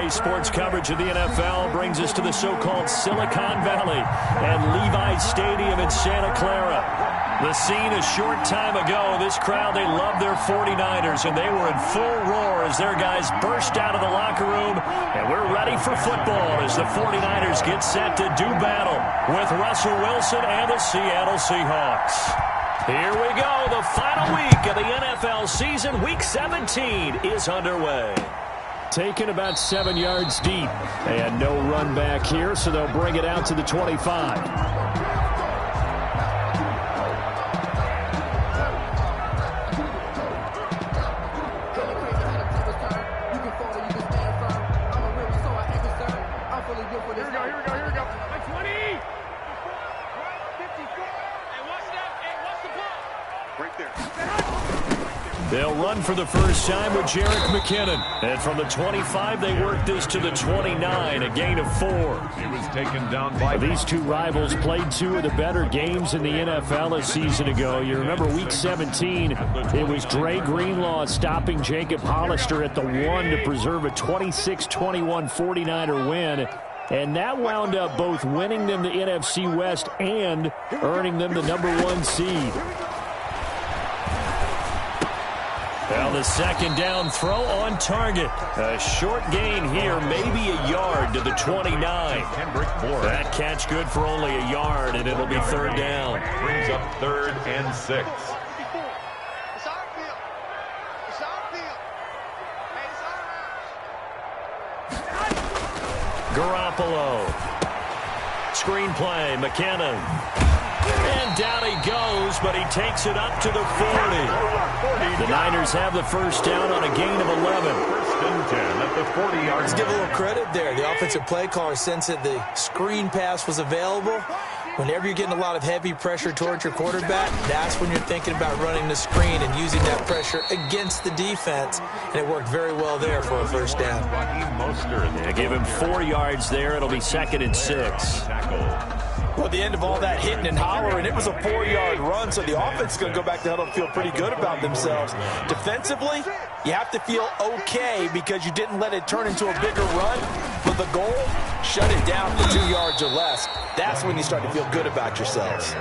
Today's sports coverage of the NFL brings us to the so-called Silicon Valley and Levi's Stadium in Santa Clara. The scene a short time ago, this crowd, they love their 49ers, and they were in full roar as their guys burst out of the locker room, and we're ready for football as the 49ers get set to do battle with Russell Wilson and the Seattle Seahawks. Here we go. The final week of the NFL season, Week 17, is underway. Taken about 7 yards deep. And no run back here, so they'll bring it out to the 25. They'll run for the first time with Jerick McKinnon. And from the 25, they work this to the 29, a gain of 4. He was taken down by... These two rivals played two of the better games in the NFL a season ago. You remember Week 17, it was Dre Greenlaw stopping Jacob Hollister at the 1 to preserve a 26-21 49er win. And that wound up both winning them the NFC West and earning them the #1 seed. Well, the second down throw on target. A short gain here, maybe a yard to the 29. That catch good for only a yard, and it'll be third down. Brings up 3rd and 6. Garoppolo. Screenplay, McKinnon. And down he goes, but he takes it up to the 40. The Niners have the first down on a gain of 11. 1st and 10 at the 40-yard. Let's give a little credit there. The offensive play caller sensed that the screen pass was available. Whenever you're getting a lot of heavy pressure towards your quarterback, that's when you're thinking about running the screen and using that pressure against the defense. And it worked very well there for a first down. Yeah, give him 4 yards there. It'll be 2nd and 6. Well, at the end of all that hitting and hollering, it was a 4-yard run, so the offense is going to go back to huddle and feel pretty good about themselves. Defensively, you have to feel okay because you didn't let it turn into a bigger run. But the goal, shut it down for 2 yards or less. That's when you start to feel good about yourselves.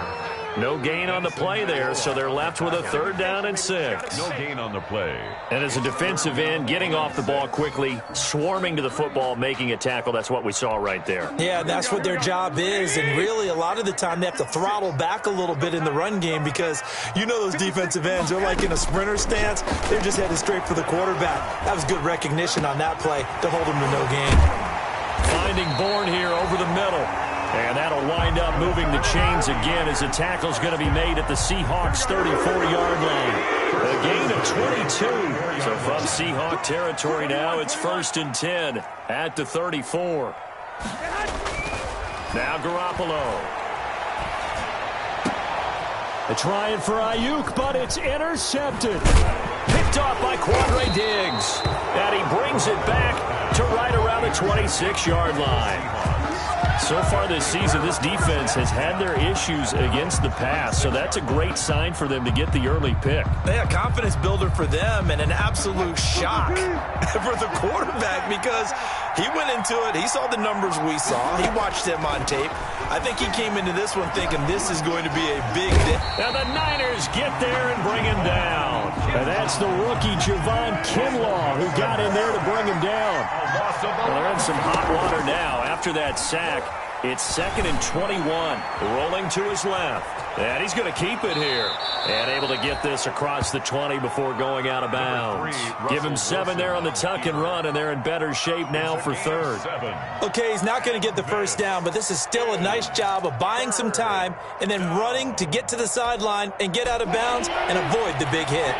No gain on the play there, so they're left with a 3rd down and 6. No gain on the play. And as a defensive end, getting off the ball quickly, swarming to the football, making a tackle, that's what we saw right there. Yeah, that's what their job is, and really a lot of the time they have to throttle back a little bit in the run game because you know those defensive ends, they're like in a sprinter stance. They're just headed straight for the quarterback. That was good recognition on that play to hold them to no gain. Finding Bourne here over the middle. And that'll wind up moving the chains again as the tackle's going to be made at the Seahawks' 34-yard line. A gain of 22. So from Seahawk territory now, it's 1st and 10 at the 34. Now Garoppolo. They're trying for Ayuk, but it's intercepted. Picked off by Quandre Diggs. And he brings it back to right around the 26-yard line. So far this season, this defense has had their issues against the pass, so that's a great sign for them to get the early pick. Yeah, confidence builder for them and an absolute shock for the quarterback because he went into it. He saw the numbers we saw. He watched them on tape. I think he came into this one thinking this is going to be a big day. And the Niners get there and bring him down. And that's the rookie Javon Kinlaw who got in there to bring him down. Well, they're in some hot water now after that sack. It's 2nd and 21, rolling to his left. And he's going to keep it here. And able to get this across the 20 before going out of bounds. Give him 7 there on the tuck and run, and they're in better shape now for 3rd. Okay, he's not going to get the first down, but this is still a nice job of buying some time and then running to get to the sideline and get out of bounds and avoid the big hit.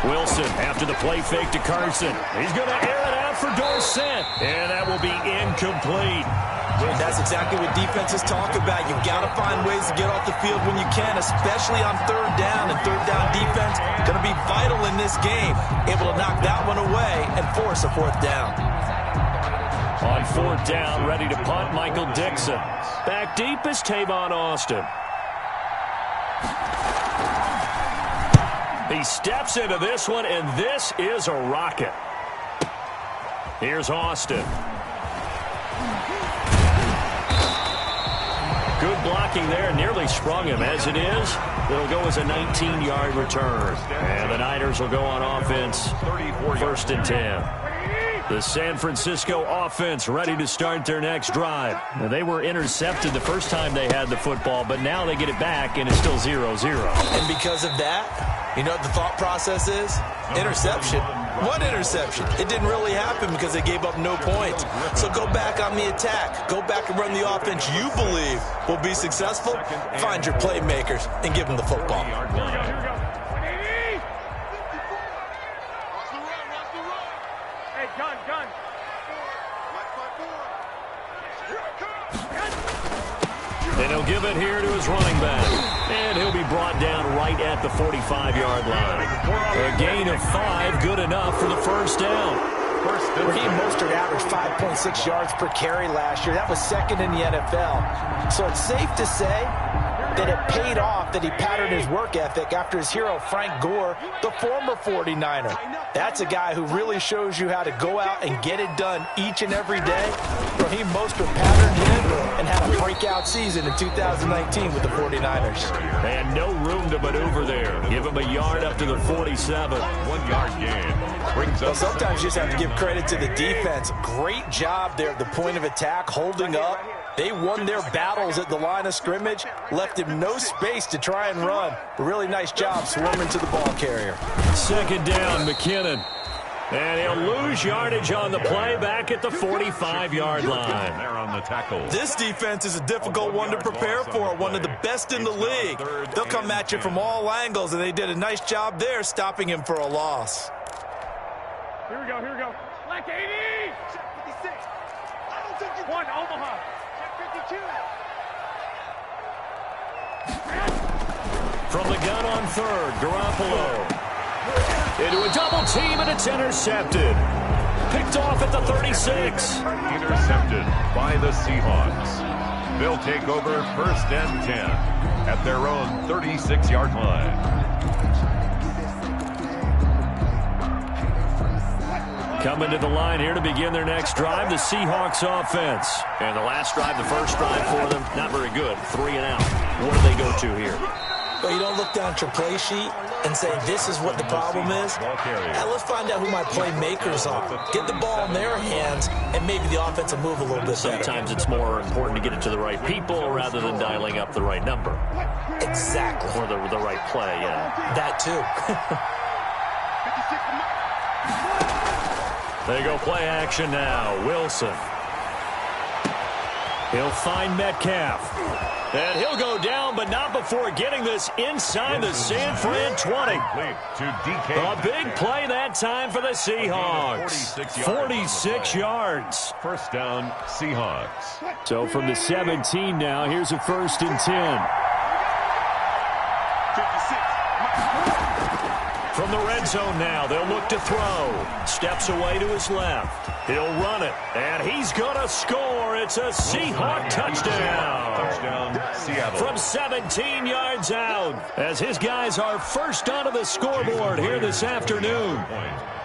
Wilson after the play fake to Carson. He's going to air it out for Dorsett. And that will be incomplete. That's exactly what defenses talk about. You've got to find ways to get off the field when you can, especially on 3rd down. And 3rd down defense going to be vital in this game. Able to knock that one away and force a 4th down. On 4th down, ready to punt, Michael Dixon. Back deep is Tavon Austin. He steps into this one, and this is a rocket. Here's Austin. Good blocking there, nearly sprung him. As it is, it'll go as a 19-yard return. And the Niners will go on offense, 1st and 10. The San Francisco offense ready to start their next drive. Now, they were intercepted the first time they had the football, but now they get it back, and it's still 0-0. And because of that, you know what the thought process is? Interception. What interception? It didn't really happen because they gave up no points. So go back on the attack. Go back and run the offense you believe will be successful. Find your playmakers and give them the football. And he'll give it here to his running back. And he'll be brought down right at the 45-yard line. A gain of 5, good enough for the first down. Raheem Mostert averaged 5.6 yards per carry last year. That was 2nd in the NFL. So it's safe to say that it paid off that he patterned his work ethic after his hero Frank Gore, the former 49er. That's a guy who really shows you how to go out and get it done each and every day. Raheem Mostert patterned him and had a breakout season in 2019 with the 49ers. And no room to maneuver there. Give him a yard up to the 47. 1-yard gain. Brings up. Sometimes you just have to give credit to the defense. Great job there at the point of attack, holding up. They won their battles at the line of scrimmage, left him no space to try and run. A really nice job swarming to the ball carrier. 2nd down, McKinnon. And he'll lose yardage on the play back at the 45-yard line. There on the tackle. This defense is a difficult one to prepare for, one of the best in the league. They'll come at you from all angles, and they did a nice job there stopping him for a loss. Here we go, here we go. Black 80! Check 56. I don't think you... 1, Omaha. Check 52. From the gun on 3rd, Garoppolo. Into a double team, and it's intercepted. Picked off at the 36. Intercepted by the Seahawks. They'll take over 1st and 10 at their own 36-yard line. Coming to the line here to begin their next drive, the Seahawks offense. And the last drive, the first drive for them, not very good. 3 and out. What do they go to here? Well, you don't look down at your play sheet and say, this is what the problem is. Now, let's find out who my playmakers are. Get the ball in their hands, and maybe the offense will move a little bit better. Sometimes it's more important to get it to the right people rather than dialing up the right number. Exactly. Or the right play, yeah. That, too. They go play action now. Wilson. He'll find Metcalf. And he'll go down, but not before getting this inside the San Fran 20. A big play that time for the Seahawks. 46 yards. 1st down, Seahawks. So from the 17 now, here's a 1st and 10. From the red zone now, they'll look to throw. Steps away to his left. He'll run it, and he's going to score. It's a Seahawk touchdown. Touchdown, Seattle. From 17 yards out, as his guys are first onto the scoreboard here this afternoon.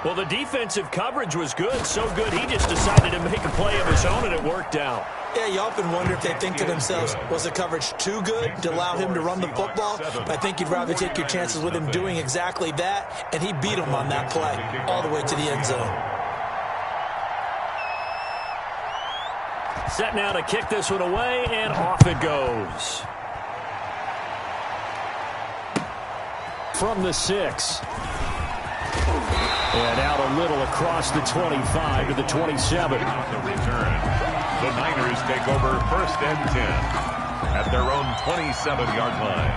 Well, the defensive coverage was good, so good he just decided to make a play of his own, and it worked out. Yeah, you often wonder if they think to themselves, was the coverage too good to allow him to run the football? I think you'd rather take your chances with him doing exactly that, and he beat him on that play all the way to the end zone. Set now to kick this one away, and off it goes. From the 6. And out a little across the 25 to the 27. The return. The Niners take over 1st and 10 at their own 27-yard line.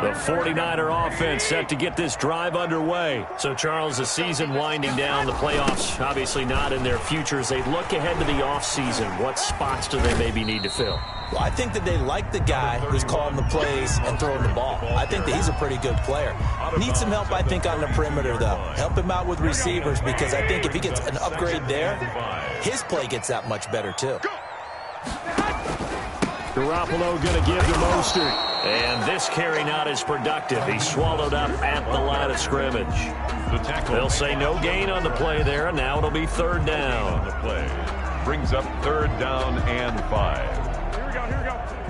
The 49er offense set to get this drive underway. So, Charles, the season winding down, the playoffs obviously not in their futures. They look ahead to the offseason. What spots do they maybe need to fill? Well, I think that they like the guy who's calling the plays and throwing the ball. I think that he's a pretty good player. Needs some help, I think, on the perimeter, though. Help him out with receivers, because I think if he gets an upgrade there, his play gets that much better, too. Garoppolo going to give to Mostert. And this carry not as productive. He's swallowed up at the line of scrimmage. They'll say no gain on the play there, and now it'll be third down. The play brings up third down and 5. Here we go.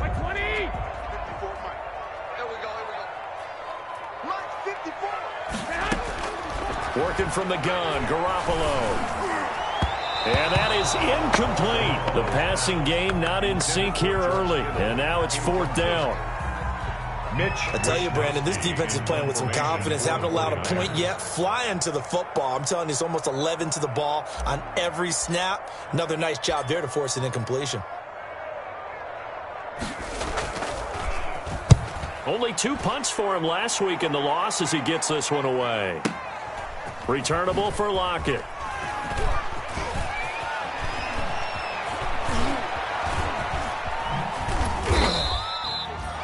Like 20. 54, Mike. There we go. Mike, 54. Working from the gun, Garoppolo. And that is incomplete. The passing game not in sync here early. And now it's fourth down. I tell you, Brandon, this defense is playing with some confidence. Haven't allowed a point yet. Flying to the football. I'm telling you, it's almost 11 to the ball on every snap. Another nice job there to force an incompletion. Only 2 punts for him last week in the loss as he gets this one away. Returnable for Lockett.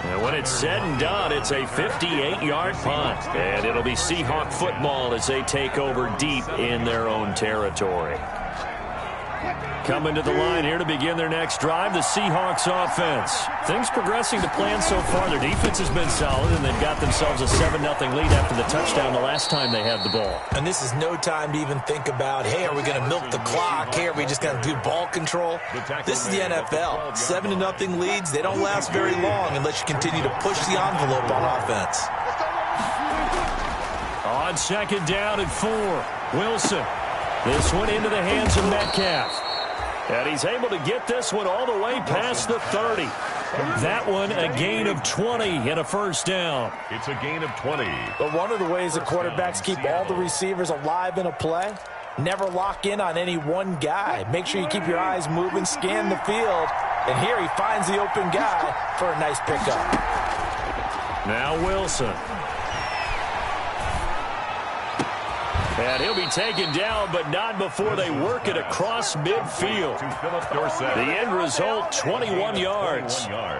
And when it's said and done, it's a 58-yard punt. And it'll be Seahawk football as they take over deep in their own territory. Coming to the line here to begin their next drive, the Seahawks offense. Things progressing to plan so far. Their defense has been solid, and they've got themselves a 7-0 lead after the touchdown the last time they had the ball. And this is no time to even think about, hey, are we going to milk the clock? Hey, are we just going to do ball control? This is the NFL. 7-0 leads, they don't last very long unless you continue to push the envelope on offense. On second down and 4, Wilson. This one into the hands of Metcalf. And he's able to get this one all the way past the 30. That one a gain of 20 and a first down. It's a gain of 20. But one of the ways the quarterbacks keep all the receivers alive in a play, never lock in on any one guy. Make sure you keep your eyes moving, scan the field. And here he finds the open guy for a nice pickup. Now Wilson. And he'll be taken down, but not before they work it across midfield. The end result, 21 yards. Well,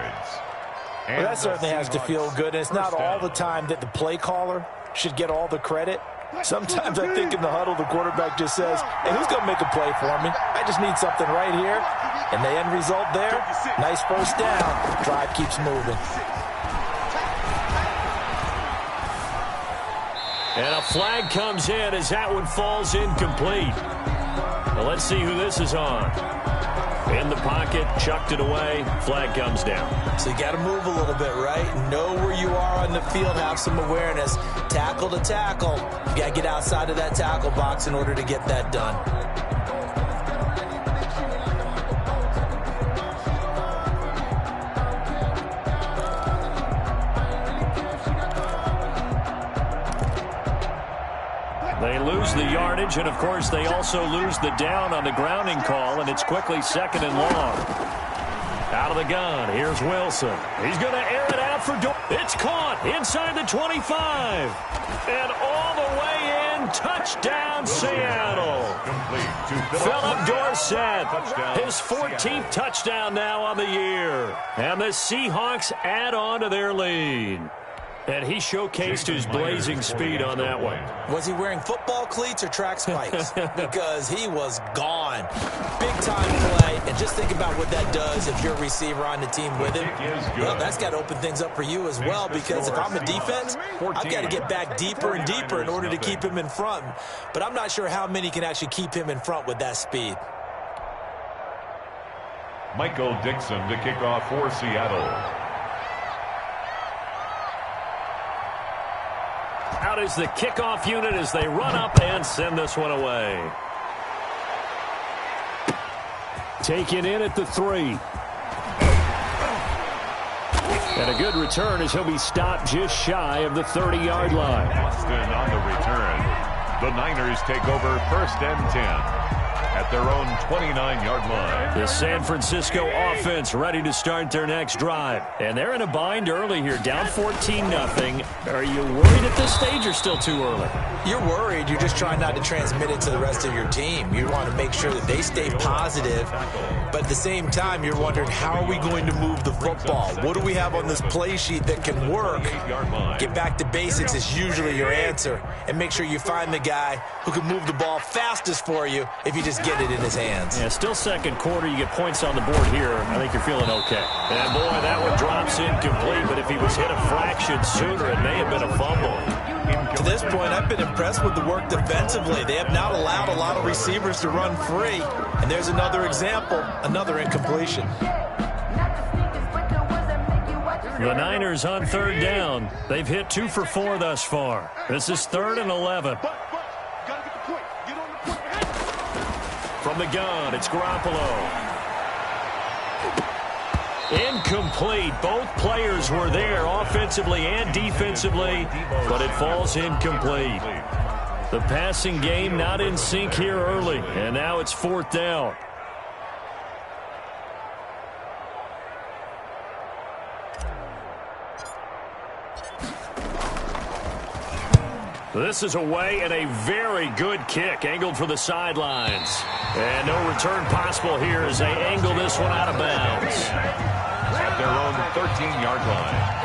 that certainly has to feel good. And it's not all the time that the play caller should get all the credit. Sometimes I think in the huddle, the quarterback just says, hey, who's going to make a play for me? I just need something right here. And the end result there, nice first down. Drive keeps moving. And a flag comes in as that one falls incomplete. Well, let's see who this is on. In the pocket, chucked it away, flag comes down. So you got to move a little bit, right? Know where you are on the field, have some awareness. Tackle to tackle. You got to get outside of that tackle box in order to get that done. They lose the yardage, and, of course, they also lose the down on the grounding call, and it's quickly second and long. Out of the gun, here's Wilson. He's going to air it out for It's caught inside the 25. And all the way in, touchdown Seattle. Philip Dorsett, his 14th touchdown now on the year. And the Seahawks add on to their lead. And he showcased his blazing speed on that one. Was he wearing football cleats or track spikes? Because he was gone. Big-time play. And just think about what that does if you're a receiver on the team with him. Well, that's got to open things up for you as well, because if I'm a defense, I've got to get back deeper and deeper in order to keep him in front. But I'm not sure how many can actually keep him in front with that speed. Michael Dixon to kick off for Seattle. Out is the kickoff unit as they run up and send this one away. Taken in at the 3. And a good return as he'll be stopped just shy of the 30-yard line. Boston on the return. The Niners take over first and 10 at their own 29-yard line. The San Francisco offense ready to start their next drive. And they're in a bind early here, down 14-0. Are you worried at this stage or still too early? You're worried. You're just trying not to transmit it to the rest of your team. You want to make sure that they stay positive. But at the same time, you're wondering, how are we going to move the football? What do we have on this play sheet that can work? Get back to basics is usually your answer. And make sure you find the guy who can move the ball fastest for you if you just get it in his hands. Yeah, still second quarter. You get points on the board here. I think you're feeling okay. And, boy, that one drops incomplete. But if he was hit a fraction sooner, it may have been a fumble. To this point, I've been impressed with the work defensively. They have not allowed a lot of receivers to run free. And there's another example, another incompletion. The Niners on third down. They've hit 2 for 4 thus far. This is 3rd and 11. From the gun, it's Garoppolo. Incomplete. Both players were there offensively and defensively, but it falls incomplete. The passing game not in sync here early, and now it's 4th down. This is away and a very good kick, angled for the sidelines. And no return possible here as they angle this one out of bounds. At their own 13-yard line.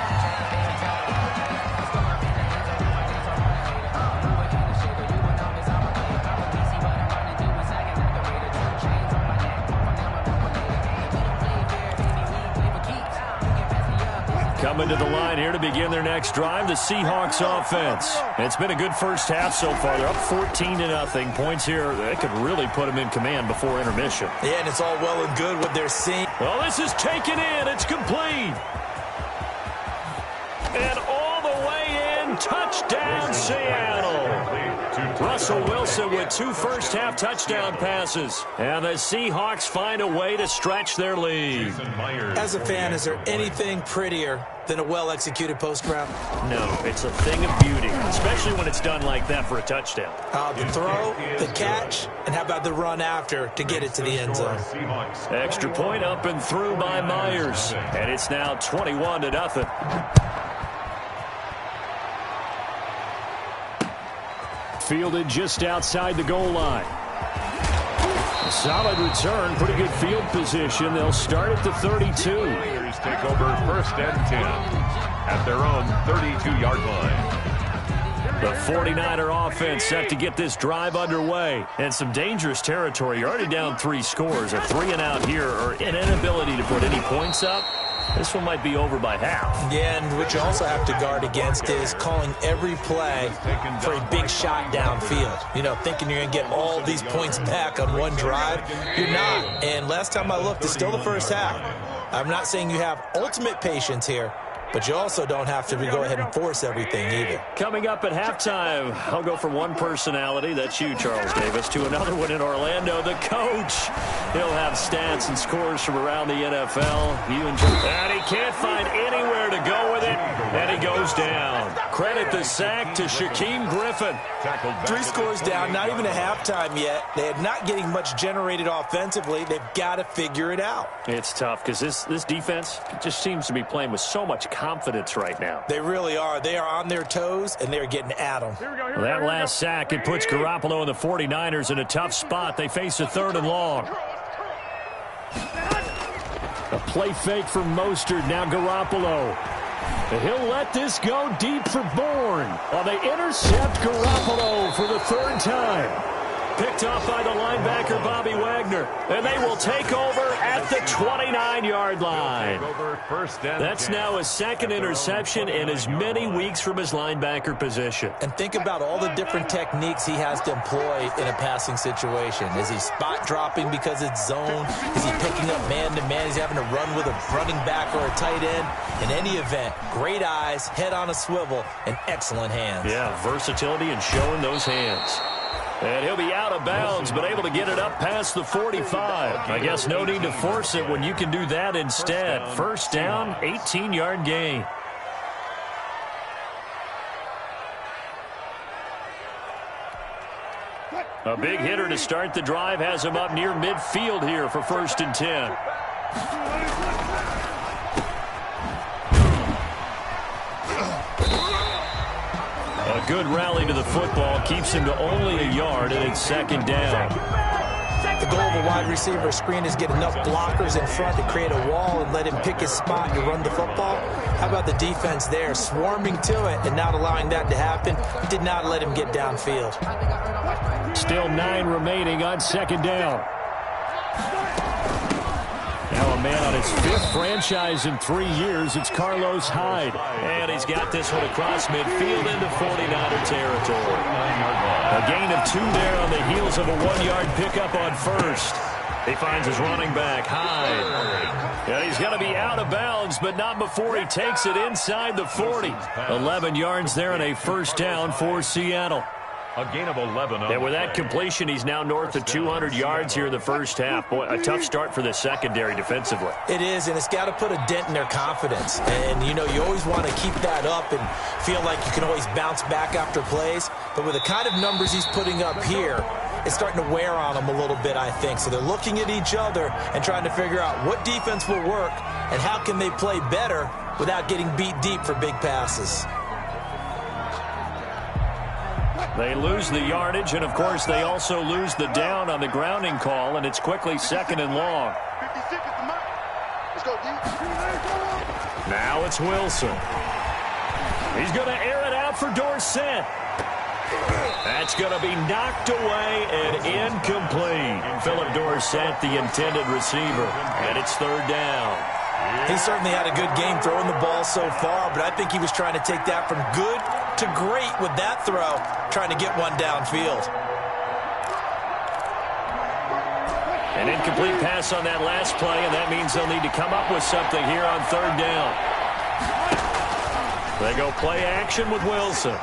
Coming to the line here to begin their next drive, the Seahawks offense. It's been a good first half so far. They're up 14-0. Points here, they could really put them in command before intermission. Yeah, and it's all well and good what they're seeing. Well, this is taken in. It's complete. And all the way in, touchdown Seattle. Russell Wilson with 2 first-half touchdown passes. And the Seahawks find a way to stretch their lead. As a fan, is there anything prettier than a well-executed post route? No, it's a thing of beauty, especially when it's done like that for a touchdown. The throw, the catch, and how about the run after to get it to the end zone? Extra point up and through by Myers. And it's now 21-0. Fielded just outside the goal line. A solid return, pretty good field position. They'll start at the 32. Niners take over 1st and 10 at their own 32-yard line. The 49er offense set to get this drive underway. And some dangerous territory. You're already down 3 scores. A 3-and-out here, or an inability to put any points up. This one might be over by half. Yeah, and what you also have to guard against is calling every play for a big shot downfield. You know, thinking you're going to get all these points back on one drive. You're not. And last time I looked, it's still the first half. I'm not saying you have ultimate patience here, but you also don't have to go ahead and force everything either. Coming up at halftime, I'll go from one personality, that's you, Charles Davis, to another one in Orlando, the coach. He'll have stats and scores from around the NFL. You enjoy that. He can't find anywhere to go with it, and he goes down. Credit the sack to Shaquem Griffin. 3 scores down, not even a halftime yet. They are not getting much generated offensively. They've got to figure it out. It's tough because this defense just seems to be playing with so much confidence right now. They really are. They are on their toes, and they're getting at them. Well, that last sack, it puts Garoppolo and the 49ers in a tough spot. They face a 3rd and long. A play fake from Mostert. Now Garoppolo. He'll let this go deep for Bourne. Well, they intercept Garoppolo for the 3rd time. Picked off by the linebacker, Bobby Wagner. And they will take over at the 29-yard line. That's now his 2nd interception in as many weeks from his linebacker position. And think about all the different techniques he has to employ in a passing situation. Is he spot dropping because it's zone? Is he picking up man-to-man? He's having to run with a running back or a tight end? In any event, great eyes, head on a swivel, and excellent hands. Yeah, versatility and showing those hands. And he'll be out of bounds, but able to get it up past the 45. I guess no need to force it when you can do that instead. 1st down, 18-yard gain. A big hitter to start the drive has him up near midfield here for 1st and 10. A good rally to the football keeps him to only a yard, and it's 2nd down. The goal of a wide receiver screen is get enough blockers in front to create a wall and let him pick his spot to run the football. How about the defense there, swarming to it and not allowing that to happen? Did not let him get downfield. Still 9 remaining on 2nd down. Now a man on his 5th franchise in 3 years. It's Carlos Hyde. And he's got this one across midfield into 49er territory. A gain of 2 there on the heels of a 1-yard pickup on 1st. He finds his running back, Hyde. And he's going to be out of bounds, but not before he takes it inside the 40. 11 yards there and a 1st down for Seattle. A gain of 11. And with that completion, he's now north of 200 yards here in the 1st half. Boy, a tough start for the secondary defensively. It is, and it's got to put a dent in their confidence. And, you know, you always want to keep that up and feel like you can always bounce back after plays. But with the kind of numbers he's putting up here, it's starting to wear on them a little bit, I think. So they're looking at each other and trying to figure out what defense will work and how can they play better without getting beat deep for big passes. They lose the yardage, and, of course, they also lose the down on the grounding call, and it's quickly 2nd and long. 56 at the mark. Let's go, D. Now it's Wilson. He's going to air it out for Dorsett. That's going to be knocked away and incomplete. Philip Dorsett, the intended receiver, and it's 3rd down. He certainly had a good game throwing the ball so far, but I think he was trying to take that from good to great with that throw, trying to get one downfield. An incomplete pass on that last play, and that means they'll need to come up with something here on 3rd down. They go play action with Wilson.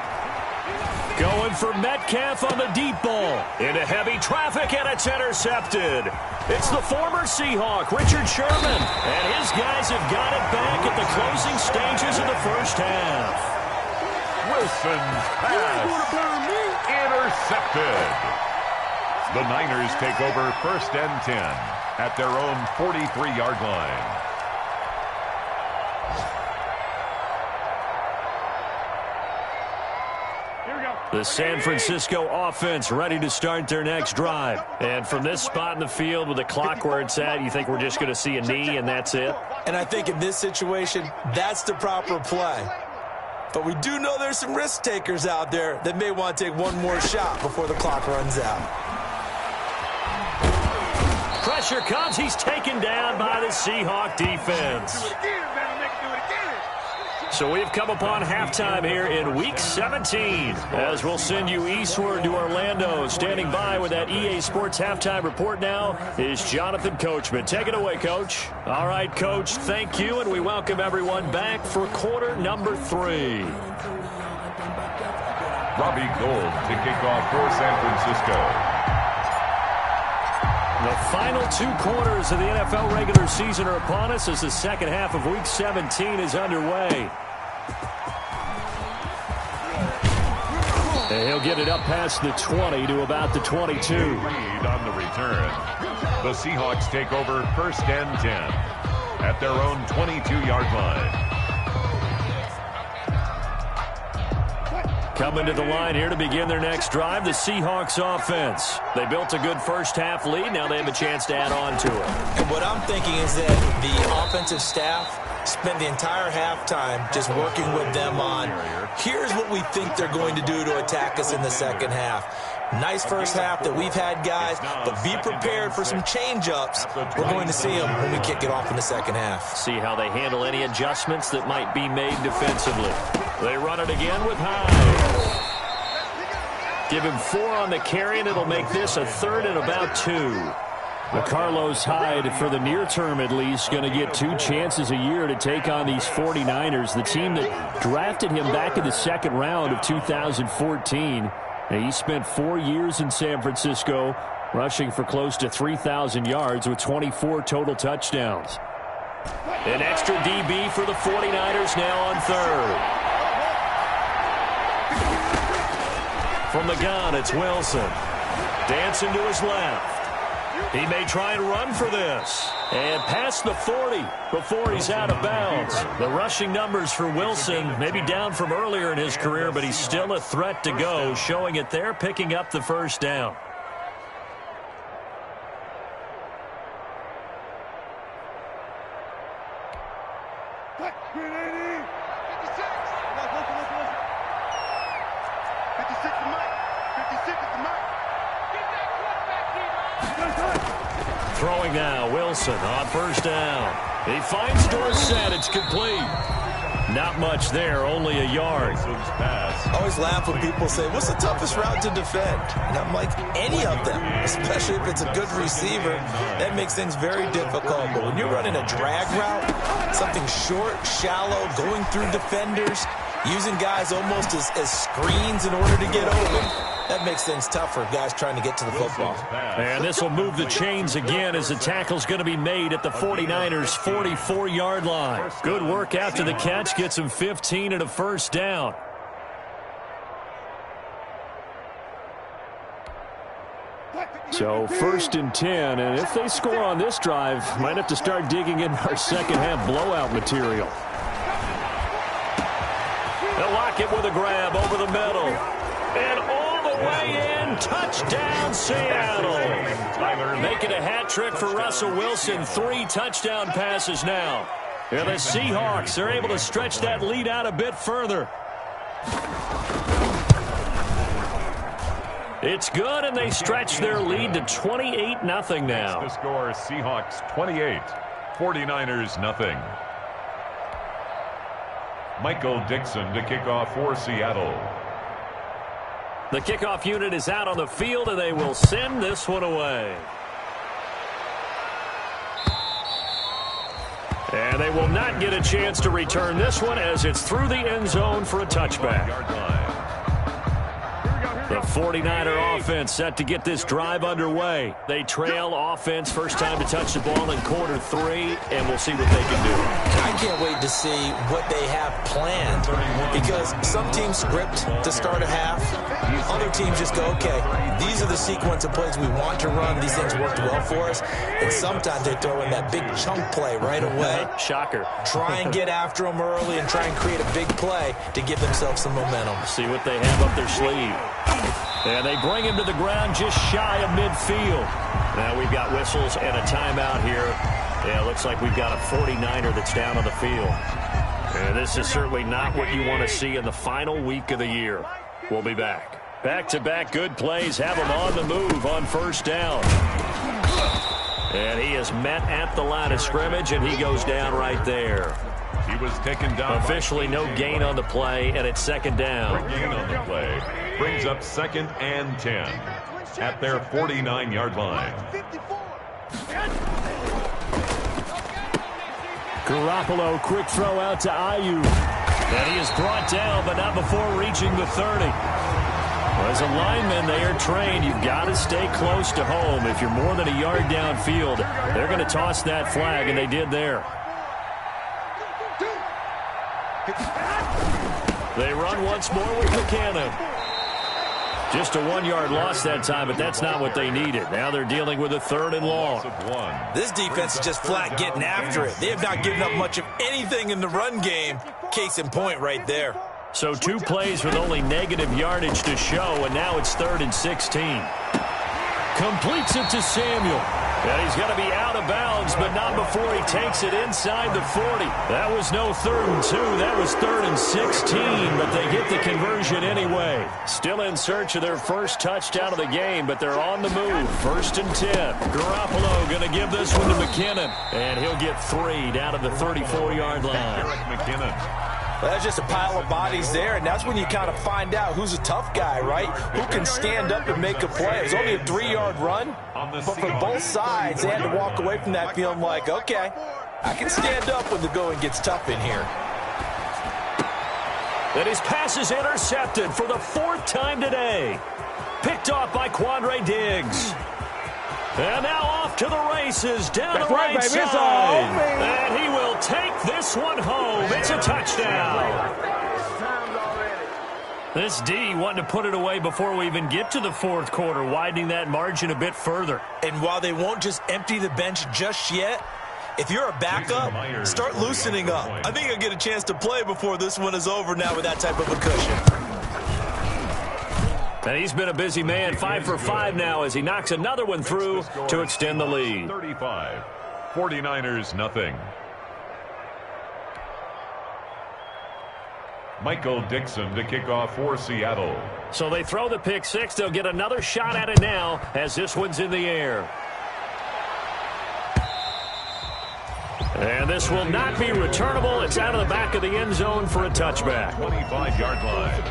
Going for Metcalf on the deep ball. Into heavy traffic, and it's intercepted. It's the former Seahawk, Richard Sherman. And his guys have got it back at the closing stages of the 1st half. Wilson's pass intercepted. The Niners take over 1st and 10 at their own 43-yard line. The San Francisco offense ready to start their next drive. And from this spot in the field with the clock where it's at, you think we're just going to see a knee and that's it? And I think in this situation, that's the proper play. But we do know there's some risk takers out there that may want to take one more shot before the clock runs out. Pressure comes. He's taken down by the Seahawk defense. So we've come upon halftime here in Week 17 as we'll send you eastward to Orlando. Standing by with that EA Sports halftime report now is Jonathan Coachman. Take it away, Coach. All right, Coach, thank you, and we welcome everyone back for quarter number 3. Robbie Gould to kick off for San Francisco. The final 2 quarters of the NFL regular season are upon us as the 2nd half of Week 17 is underway. And he'll get it up past the 20 to about the 22. Lead on the return. The Seahawks take over 1st and 10 at their own 22-yard line. Coming to the line here to begin their next drive, the Seahawks offense. They built a good 1st half lead. Now they have a chance to add on to it. And what I'm thinking is that the offensive staff spent the entire halftime just working with them on, here's what we think they're going to do to attack us in the 2nd half. Nice 1st half that we've had, guys, but be prepared for some change-ups. We're going to see them when we kick it off in the 2nd half. See how they handle any adjustments that might be made defensively. They run it again with Hyde. Give him 4 on the carry, and it'll make this a 3rd and about 2. Carlos Hyde, for the near term at least, going to get 2 chances a year to take on these 49ers, the team that drafted him back in the 2nd round of 2014. And he spent 4 years in San Francisco, rushing for close to 3,000 yards with 24 total touchdowns. An extra DB for the 49ers now on 3rd. From the gun, it's Wilson. Dancing to his left. He may try and run for this. And past the 40 before he's out of bounds. The rushing numbers for Wilson maybe down from earlier in his career, but he's still a threat to go, showing it there, picking up the first down. Throwing now, Wilson on first down. He finds Dorsett. It's complete. Not much there, only a yard. I always laugh when people say, what's the toughest route to defend? And I'm like, any of them, especially if it's a good receiver. That makes things very difficult. But when you're running a drag route, something short, shallow, going through defenders, using guys almost as screens in order to get open, that makes things tough for guys trying to get to the football. And this will move the chains again as the tackle's going to be made at the 49ers' 44-yard line. Good work after the catch. Gets him 15 and a first down. So 1st and 10, and if they score on this drive, might have to start digging in our second-half blowout material. They'll lock it with a grab over the middle. And all the way in, touchdown Seattle. Making a hat trick for Russell Wilson. 3 touchdown passes now. And the Seahawks are able to stretch that lead out a bit further. It's good, and they stretch their lead to 28-0 now. The score, Seahawks 28, 49ers nothing. Michael Dixon to kick off for Seattle. The kickoff unit is out on the field, and they will send this one away. And they will not get a chance to return this one as it's through the end zone for a touchback. The 49er offense set to get this drive underway. They trail offense, first time to touch the ball in quarter 3, and we'll see what they can do. I can't wait to see what they have planned, because some teams script to start a half. Other teams just go, okay, these are the sequence of plays we want to run. These things worked well for us. And sometimes they throw in that big chunk play right away. Shocker. Try and get after them early and try and create a big play to give themselves some momentum. See what they have up their sleeve. And they bring him to the ground just shy of midfield. Now we've got whistles and a timeout here. Yeah, it looks like we've got a 49er that's down on the field. And this is certainly not what you want to see in the final week of the year. We'll be back. Back-to-back good plays have him on the move on first down. And he is met at the line of scrimmage, and he goes down right there. He was taken down. Officially no gain on the play, and it's second down. Gain on the play. Brings up 2nd and 10 at their 49-yard line. Garoppolo, quick throw out to Ayuk. And he is brought down, but not before reaching the 30. Well, as a lineman, they are trained. You've got to stay close to home. If you're more than a yard downfield, they're going to toss that flag, and they did there. They run once more with McKinnon. Just a 1-yard loss that time, but that's not what they needed. Now they're dealing with a 3rd and long. This defense is just flat getting after it. They have not given up much of anything in the run game. Case in point right there. So 2 plays with only negative yardage to show, and now it's 3rd and 16. Completes it to Samuel. And he's going to be out of bounds, but not before he takes it inside the 40. That was no 3rd and 2. That was 3rd and 16, but they get the conversion anyway. Still in search of their first touchdown of the game, but they're on the move. 1st and 10. Garoppolo going to give this one to McKinnon, and he'll get 3 down at the 34-yard line. McKinnon. Well, that's just a pile of bodies there, and that's when you kind of find out who's a tough guy, right? Who can stand up and make a play. It was only a 3-yard run, but for both sides, they had to walk away from that feeling like, okay, I can stand up when the going gets tough in here. And his pass is intercepted for the 4th time today. Picked off by Quandre Diggs. And now off to the races down the right side. And he will take this one home. It's a touchdown. This D wanting to put it away before we even get to the fourth quarter, widening that margin a bit further. And while they won't just empty the bench just yet, if you're a backup, start loosening up. I think you'll get a chance to play before this one is over now with that type of a cushion. And he's been a busy man, 5 for 5 now as he knocks another one through to extend the lead. 35, 49ers nothing. Michael Dixon to kick off for Seattle. So they throw the pick six. They'll get another shot at it now as this one's in the air. And this will not be returnable. It's out of the back of the end zone for a touchback. 25-yard line.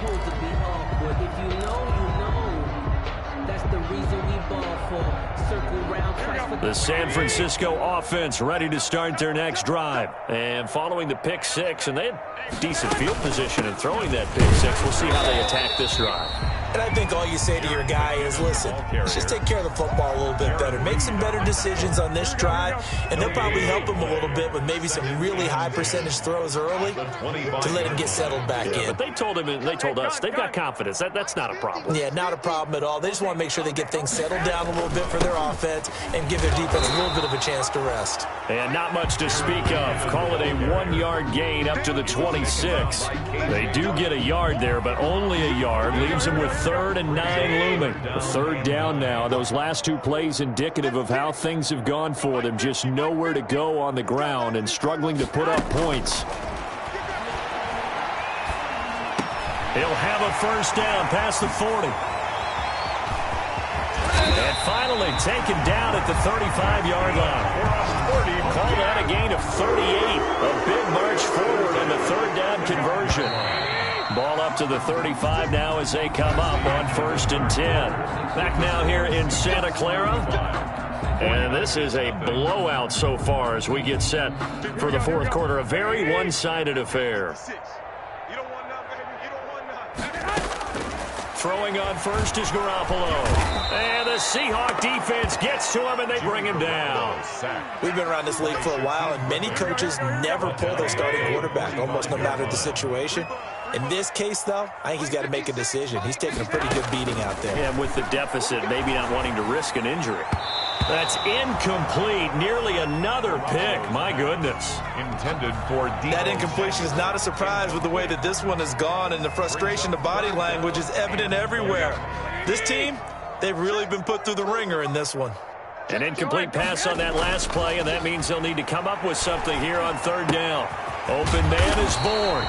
The San Francisco offense ready to start their next drive. And following the pick six, and they had decent field position in throwing that pick six. We'll see how they attack this drive. And I think all you say to your guy is, listen, let's just take care of the football a little bit better. Make some better decisions on this drive, and they'll probably help him a little bit with maybe some really high percentage throws early to let him get settled back in. But they told him, and they told us, they've got confidence. That's not a problem. Yeah, not a problem at all. They just want to make sure they get things settled down a little bit for their offense and give their defense a little bit of a chance to rest. And not much to speak of. Call it a 1-yard gain up to the 26. They do get a yard there, but only a yard. Leaves them with 3rd and 9 looming. A 3rd down now. Those last two plays indicative of how things have gone for them. Just nowhere to go on the ground and struggling to put up points. He'll have a first down past the 40. And finally taken down at the 35-yard line. Call that a gain of 38. A big march forward on the 3rd down conversion. Ball up to the 35 now as they come up on 1st and 10. Back now here in Santa Clara. And this is a blowout so far as we get set for the fourth quarter. A very one-sided affair. Throwing on first is Garoppolo. And the Seahawk defense gets to him, and they bring him down. We've been around this league for a while, and many coaches never pull their starting quarterback, almost no matter the situation. In this case, though, I think he's got to make a decision. He's taking a pretty good beating out there. Yeah, with the deficit, maybe not wanting to risk an injury. That's incomplete. Nearly another pick. My goodness. Intended for deep. That incompletion is not a surprise with the way that this one has gone, and the frustration, the body language is evident everywhere. This team, they've really been put through the ringer in this one. An incomplete pass on that last play, and that means they'll need to come up with something here on 3rd down. Open man is born.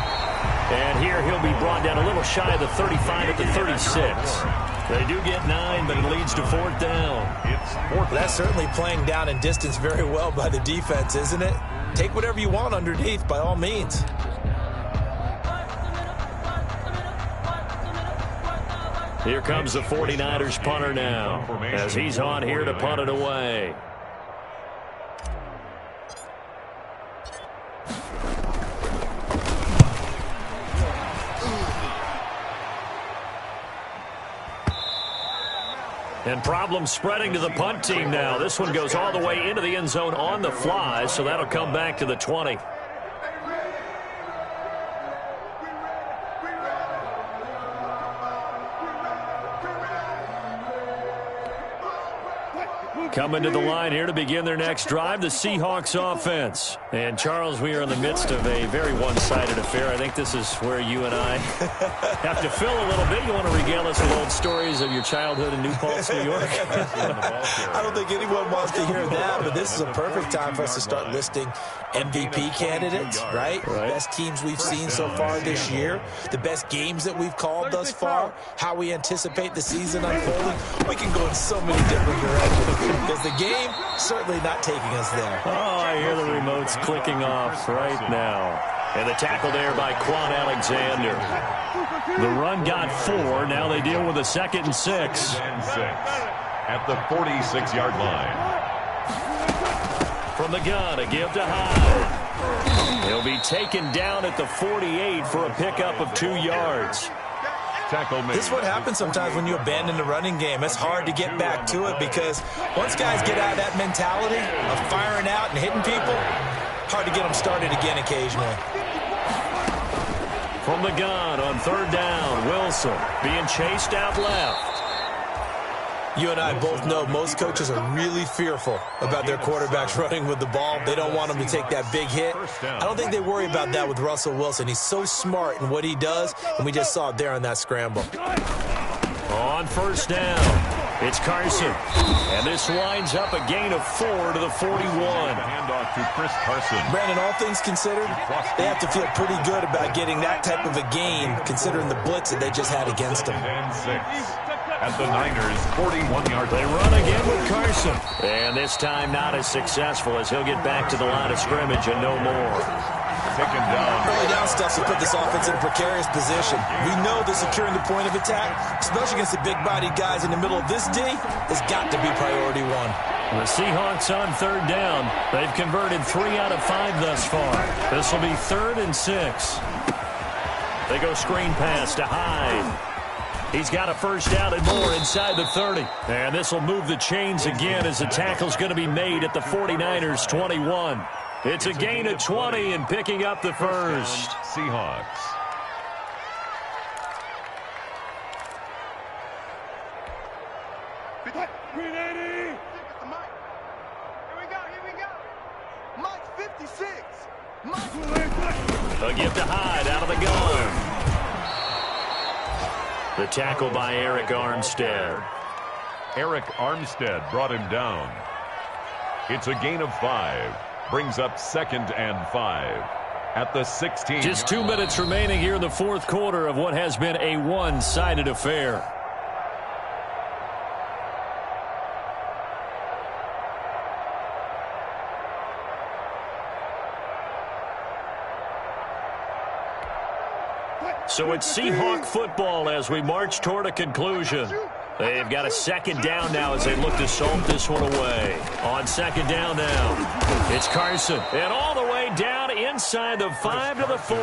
And here he'll be brought down a little shy of the 35 at the 36. They do get 9, but it leads to 4th down. That's certainly playing down in distance very well by the defense, isn't it? Take whatever you want underneath, by all means. Here comes the 49ers punter now, as he's on here to punt it away. And problems spreading to the punt team now. This one goes all the way into the end zone on the fly, so that'll come back to the 20. Coming to the line here to begin their next drive, the Seahawks offense. And, Charles, we are in the midst of a very one-sided affair. I think this is where you and I have to fill a little bit. You want to regale us with old stories of your childhood in New Paltz, New York? I don't think anyone wants to hear that, but this is a perfect time for us to start listing MVP candidates, right? The best teams we've seen so far this year, the best games that we've called thus far, how we anticipate the season unfolding. We can go in so many different directions. Because the game certainly not taking us there. Oh, I hear the remotes clicking off right now. And the tackle there by Quan Alexander. The run got 4. Now they deal with a 2nd and 6. At the 46-yard line. From the gun, a give to Hyde. He'll be taken down at the 48 for a pickup of 2 yards. This is what happens sometimes when you abandon the running game. It's hard to get back to it because once guys get out of that mentality of firing out and hitting people, hard to get them started again occasionally. From the gun on third down, Wilson being chased out left. You and I both know most coaches are really fearful about their quarterbacks running with the ball. They don't want them to take that big hit. I don't think they worry about that with Russell Wilson. He's so smart in what he does, and we just saw it there on that scramble. On first down, it's Carson. And this winds up a gain of 4 to the 41. Handoff to Chris Carson. Brandon, all things considered, they have to feel pretty good about getting that type of a gain, considering the blitz that they just had against them. And 6. At the Niners' 41-yard They run again with Carson. And this time not as successful as he'll get back to the line of scrimmage and no more. taken down. Early down stuff to put this offense in a precarious position. We know that securing the point of attack, especially against the big-bodied guys in the middle of this D, has got to be priority one. The Seahawks on third down. They've converted 3 out of 5 thus far. This will be 3rd and 6. They go screen pass to Hyde. He's got a first down and more inside the 30. And this will move the chains again as the tackle's going to be made at the 49ers' 21. It's a gain of 20 and picking up the first. Seahawks. Here we go. Mike 56. A gift to Hyde out of the gun. The tackle by Eric Armstead. Eric Armstead brought him down. It's a gain of 5. Brings up 2nd and 5 at the 16. Just 2 minutes remaining here in the fourth quarter of what has been a one-sided affair. So it's Seahawk football as we march toward a conclusion. They've got a second down now as they look to salt this one away. On second down now, it's Carson. And all the way down inside the 5 to the 4.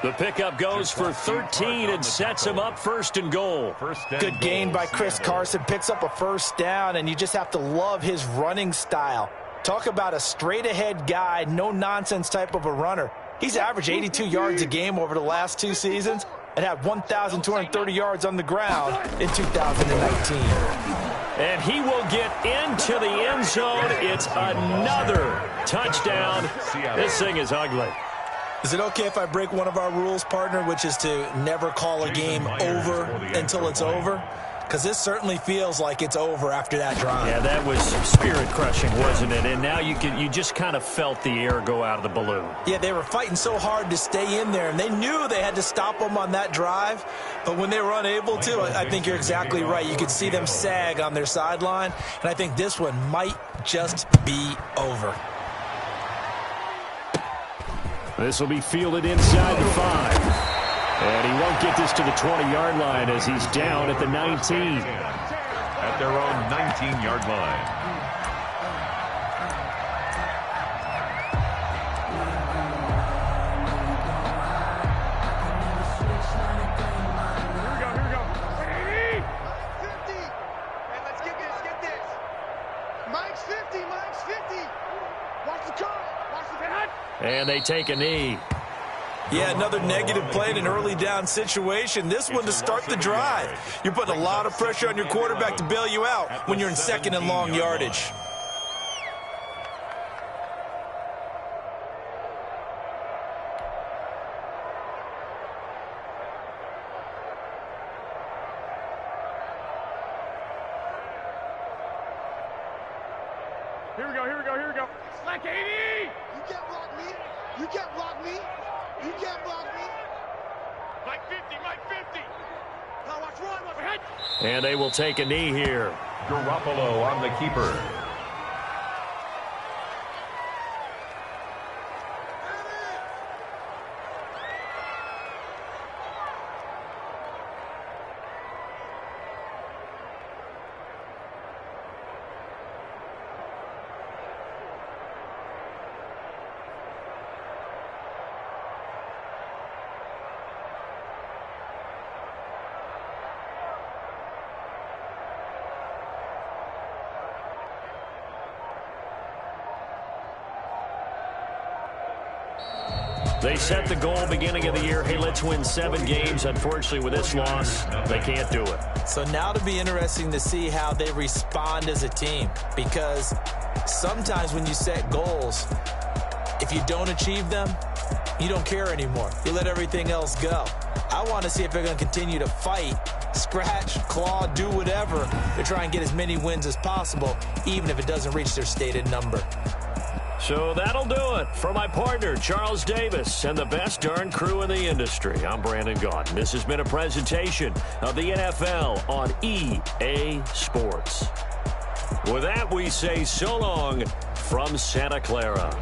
The pickup goes for 13 and sets him up 1st and goal. Good gain by Chris Carson. Picks up a first down, and you just have to love his running style. Talk about a straight-ahead guy, no-nonsense type of a runner. He's averaged 82 yards a game over the last 2 seasons and had 1,230 yards on the ground in 2019. And he will get into the end zone. It's another touchdown. This thing is ugly. Is it okay if I break one of our rules, partner, which is to never call a game over until it's over? Because this certainly feels like it's over after that drive. Yeah, that was spirit-crushing, wasn't it? And now you just kind of felt the air go out of the balloon. Yeah, they were fighting so hard to stay in there, and they knew they had to stop them on that drive. But when they were unable to, I think you're exactly right. You could see them sag on their sideline, and I think this one might just be over. This will be fielded inside the 5. And he won't get this to the 20-yard line as he's down at the 19. At their own 19-yard line. Here we go. 50. Hey, let's get this. Mike's 50. Watch the car. Watch the head. And they take a knee. Yeah, another negative play in an early down situation. This one to start the drive. You're putting a lot of pressure on your quarterback to bail you out when you're in 2nd and long yardage. Here we go. Slack 80. You can't block me. You can't block me. Mike 50. Now watch Roy. And they will take a knee here. Garoppolo on the keeper. They set the goal beginning of the year, hey, let's win 7 games. Unfortunately, with this loss, they can't do it. So now to be interesting to see how they respond as a team, because sometimes when you set goals, if you don't achieve them, you don't care anymore. You let everything else go. I want to see if they're going to continue to fight, scratch, claw, do whatever to try and get as many wins as possible, even if it doesn't reach their stated number. So that'll do it for my partner, Charles Davis, and the best darn crew in the industry. I'm Brandon Gaudin. This has been a presentation of the NFL on EA Sports. With that, we say so long from Santa Clara.